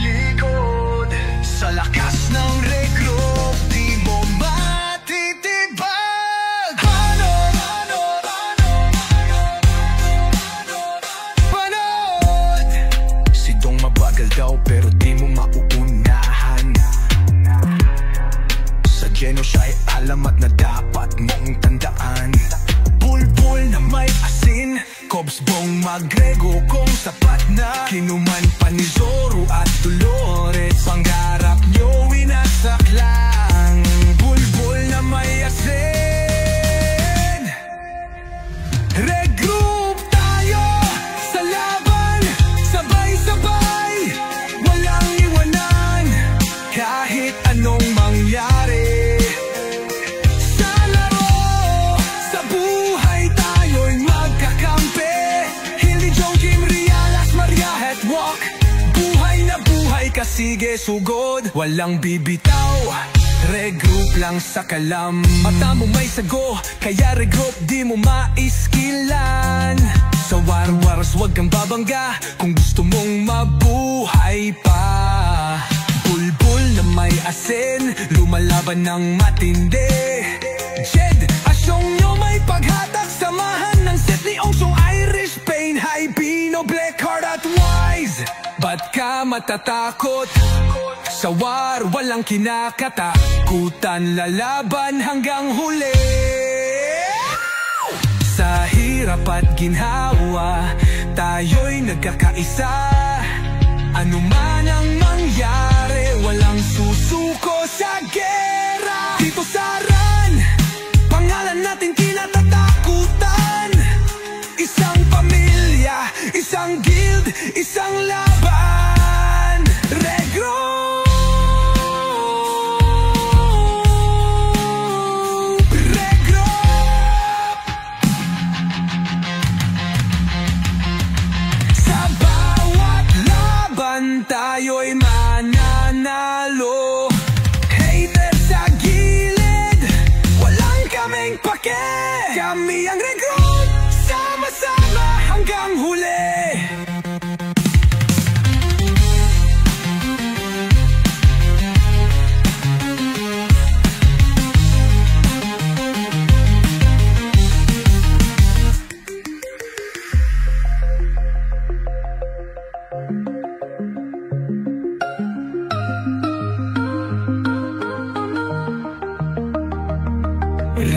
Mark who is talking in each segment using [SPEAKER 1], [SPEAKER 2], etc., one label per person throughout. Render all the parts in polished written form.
[SPEAKER 1] likod. Sa lakas ng regroup, di mo matitibag. Panood! Sidong mabagal daw pero di mo mauunahan. Sa Geno siya'y alamat na dapat mong tandaan. Bulbul na may asin, Cobs Bong Magrego kung sapat na. Kinuman pa ni Zoro at Dolores, pangarap nyo winasaklang. Bulbul na may asin. Regroup tayo sa laban, sabay-sabay, walang iwanan. Kahit anong mangyari sa laro, sa buhay tayo'y magkakampi. Hildy Joe, Jim, Rialas, Maria, Headwalk. Buhay na buhay ka, sige sugod, walang bibitaw. Regroup lang sa kalam, mata mo may sago, kaya regroup di mo maiskilan. Sa war-wars wag kang babangga kung gusto mong mabuhay pa. Bulbul na may asin, lumalaban ng matindi. Jed, asyong nyo may paghatak, samahan ng set ni Ongsong, Irish Pain, High Bino, Blackheart at Wise. Ba't ka matatakot? Sa war walang kinakatakutan, lalaban hanggang huli. Sa hirap at ginhawa, tayo'y nagkakaisa. Ano man ang mangyari, walang susuko sa gera. Dito sa RAN, pangalan natin kinatatakutan. Isang pamilya, isang guild, isang laban. Regroup! Tayo'y mananalo. Hater sa gilid, walang kaming pake. Kami ang regroup, sama-sama hanggang huli.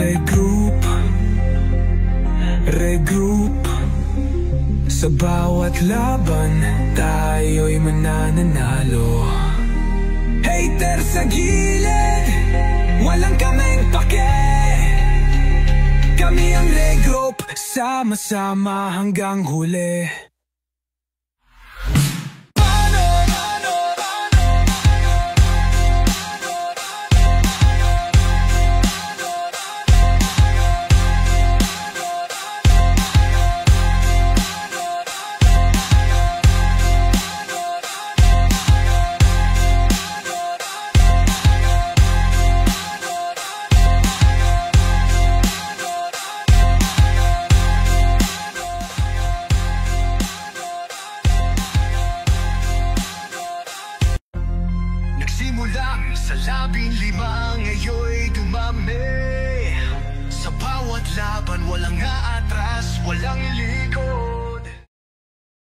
[SPEAKER 1] Regroup, regroup. Sa bawat laban, tayo'y mananalo. Hater sa gilid, walang kaming pake. Kami ang regroup, sama-sama hanggang huli. Nagsimula sa 15, ngayon'y dumami. Sa bawat laban, walang aatras, walang likod.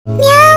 [SPEAKER 2] Meow!